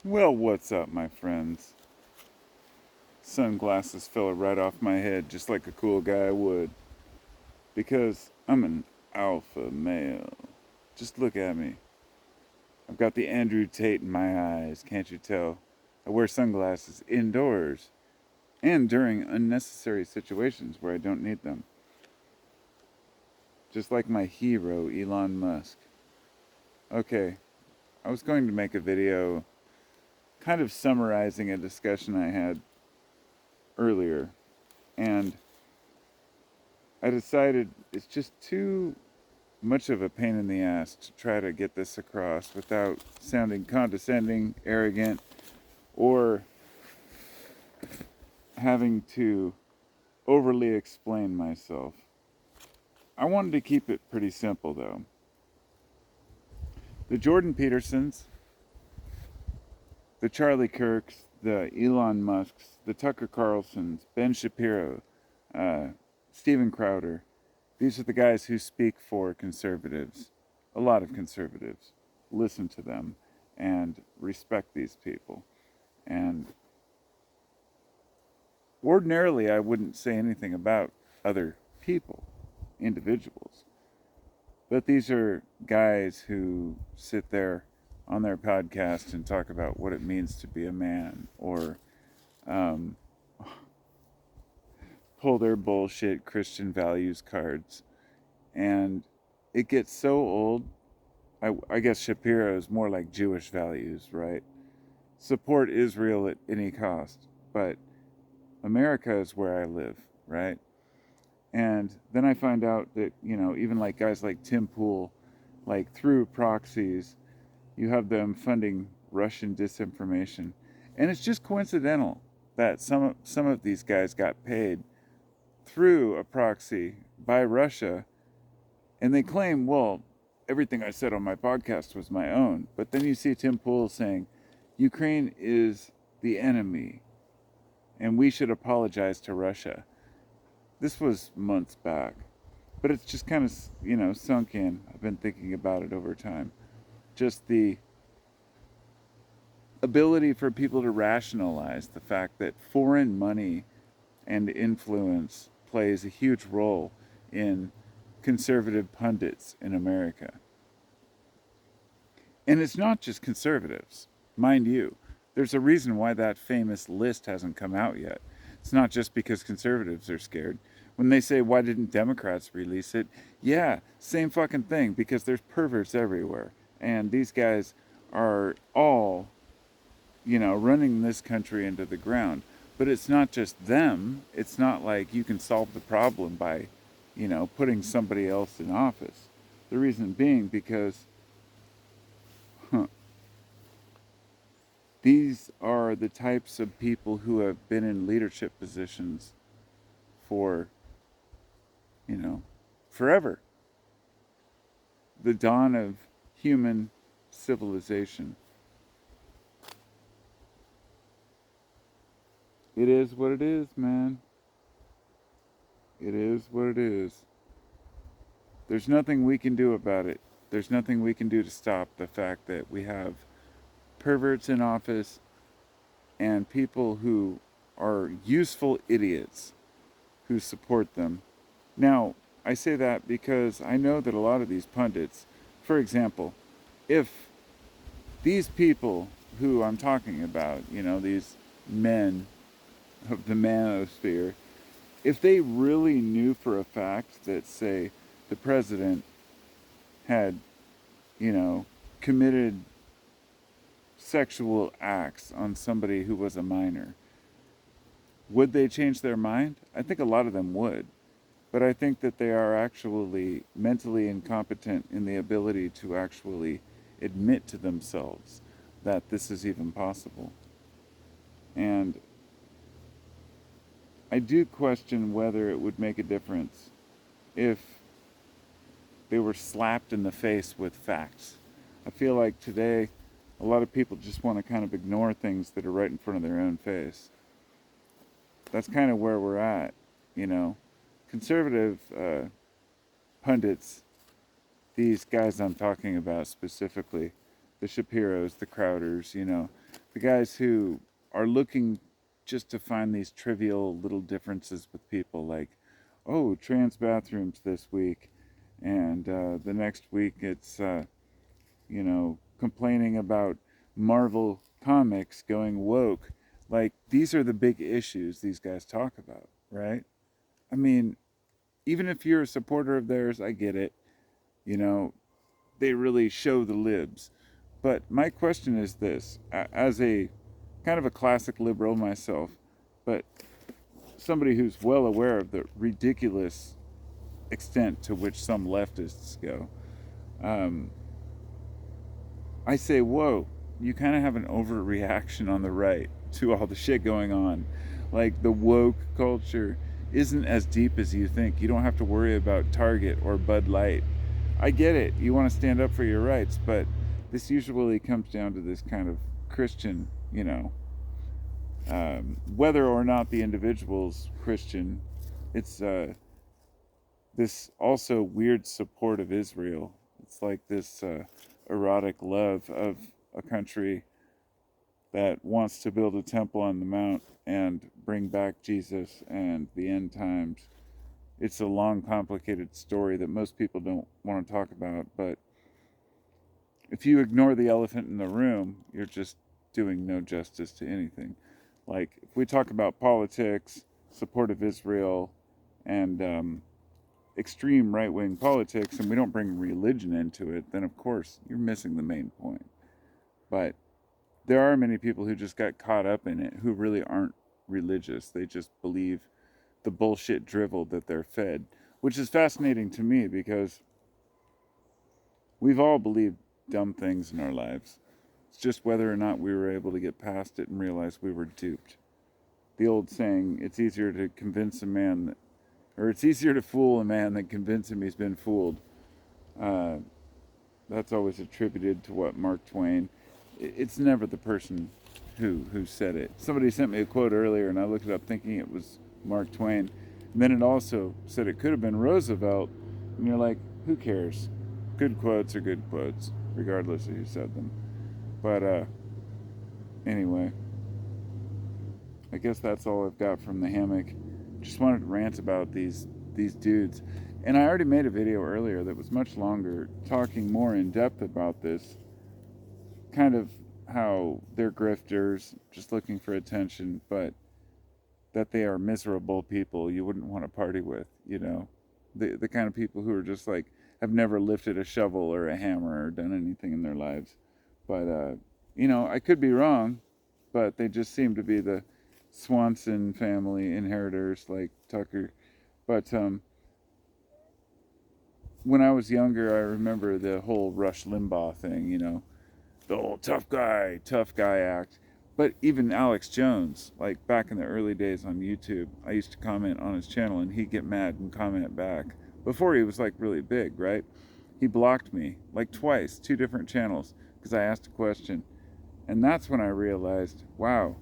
Well, what's up, my friends? Sunglasses fell right off my head just like a cool guy would. Because I'm an alpha male. Just look at me. I've got the Andrew Tate in my eyes, can't you tell? I wear sunglasses indoors and during unnecessary situations where I don't need them. Just like my hero, Elon Musk. Okay, I was going to make a video kind of summarizing a discussion I had earlier, and I decided it's just too much of a pain in the ass to try to get this across without sounding condescending, arrogant, or having to overly explain myself. I wanted to keep it pretty simple though. The Jordan Petersons, the Charlie Kirks, the Elon Musks, the Tucker Carlsons, Ben Shapiro, uh, Steven Crowder, these are the guys who speak for conservatives. A lot of conservatives. Listen to them and respect these people. And ordinarily, I wouldn't say anything about other people, individuals. But these are guys who sit there on their podcast and talk about what it means to be a man, or um, pull their bullshit Christian values cards. And it gets so old. I guess Shapiro is more like Jewish values, right? Support Israel at any cost. But America is where I live, right? And then I find out that, even like guys like Tim Pool, like through proxies, you have them funding Russian disinformation. And it's just coincidental that some of these guys got paid through a proxy by Russia, and they claim, well, everything I said on my podcast was my own. But then you see Tim Pool saying Ukraine is the enemy and we should apologize to Russia. This was months back, but it's just kind of, sunk in. I've been thinking about it over time. Just the ability for people to rationalize the fact that foreign money and influence plays a huge role in conservative pundits in America. And it's not just conservatives, mind you. There's a reason why that famous list hasn't come out yet. It's not just because conservatives are scared. When they say, why didn't Democrats release it? Yeah, same fucking thing, because there's perverts everywhere. And these guys are all, running this country into the ground. But it's not just them. It's not like you can solve the problem by, putting somebody else in office. The reason being because these are the types of people who have been in leadership positions for, you know, forever. The dawn of human civilization. It is what it is, man. It is what it is. There's nothing we can do about it. There's nothing we can do to stop the fact that we have perverts in office and people who are useful idiots who support them. Now, I say that because I know that a lot of these pundits, for example, if these people who I'm talking about, these men of the Manosphere, if they really knew for a fact that, say, the president had, committed sexual acts on somebody who was a minor, would they change their mind? I think a lot of them would. But I think that they are actually mentally incompetent in the ability to actually admit to themselves that this is even possible. And I do question whether it would make a difference if they were slapped in the face with facts. I feel like today a lot of people just want to kind of ignore things that are right in front of their own face. That's kind of where we're at, Conservative pundits, these guys I'm talking about specifically, the Shapiros, the Crowders, the guys who are looking just to find these trivial little differences with people, like, oh, trans bathrooms this week, and the next week it's complaining about Marvel comics going woke. Like, these are the big issues these guys talk about, right? I mean, even if you're a supporter of theirs, I get it. You know, they really show the libs. But my question is this, as a kind of a classic liberal myself, but somebody who's well aware of the ridiculous extent to which some leftists go, um, I say, whoa, you kind of have an overreaction on the right to all the shit going on. Like, the woke culture isn't as deep as you think. You don't have to worry about Target or Bud Light. I get it. You want to stand up for your rights, but this usually comes down to this kind of Christian, whether or not the individual's Christian, it's this also weird support of Israel. It's like this erotic love of a country that wants to build a temple on the mount and bring back Jesus and the end times. It's a long, complicated story that most people don't want to talk about, but if you ignore the elephant in the room, you're just doing no justice to anything. Like, if we talk about politics, support of Israel, and extreme right-wing politics, and we don't bring religion into it, then of course you're missing the main point. But there are many people who just got caught up in it who really aren't religious. They just believe the bullshit drivel that they're fed, which is fascinating to me because we've all believed dumb things in our lives. It's just whether or not we were able to get past it and realize we were duped. The old saying, it's easier to convince a man, or it's easier to fool a man than convince him he's been fooled. That's always attributed to what, Mark Twain. It's never the person who said it. Somebody sent me a quote earlier and I looked it up thinking it was Mark Twain. And then it also said it could have been Roosevelt. And you're like, who cares? Good quotes are good quotes, regardless of who said them. But anyway, I guess that's all I've got from the hammock. Just wanted to rant about these dudes. And I already made a video earlier that was much longer, talking more in depth about this. Kind of how they're grifters, just looking for attention, but that they are miserable people you wouldn't want to party with, The kind of people who are just like, have never lifted a shovel or a hammer or done anything in their lives. But, I could be wrong, but they just seem to be the Swanson family inheritors like Tucker. But when I was younger, I remember the whole Rush Limbaugh thing, the whole tough guy act. But even Alex Jones, like back in the early days on YouTube, I used to comment on his channel and he'd get mad and comment back. Before he was like really big, right? He blocked me like twice, 2 different channels, because I asked a question. And that's when I realized, wow,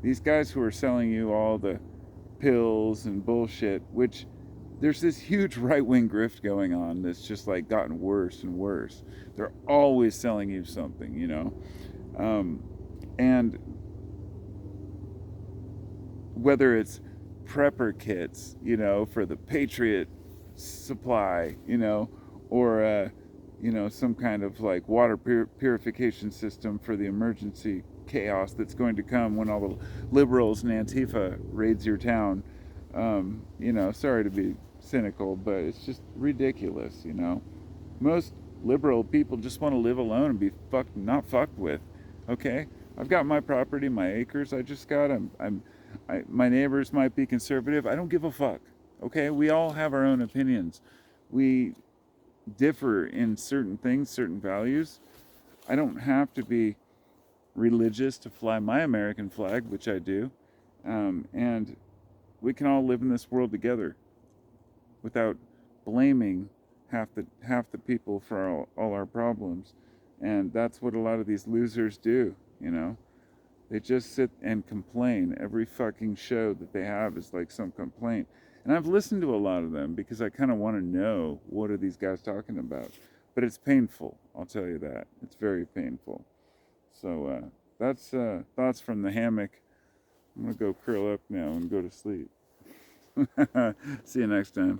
these guys who are selling you all the pills and bullshit, which there's this huge right-wing grift going on that's just like gotten worse and worse. They're always selling you something, and whether it's prepper kits, for the Patriot supply, or some kind of like water purification system for the emergency chaos that's going to come when all the liberals and Antifa raids your town. Sorry to be cynical, but it's just ridiculous, Most liberal people just want to live alone and be not fucked with. Okay? I've got my property, my acres. I just got them. My neighbors might be conservative. I don't give a fuck. Okay? We all have our own opinions. We differ in certain things, certain values. I don't have to be religious to fly my American flag, which I do. And we can all live in this world together without blaming half the people for all our problems. And that's what a lot of these losers do, They just sit and complain. Every fucking show that they have is like some complaint. And I've listened to a lot of them because I kind of want to know, what are these guys talking about? But it's painful, I'll tell you that. It's very painful. So, that's thoughts from the hammock. I'm gonna go curl up now and go to sleep. See you next time.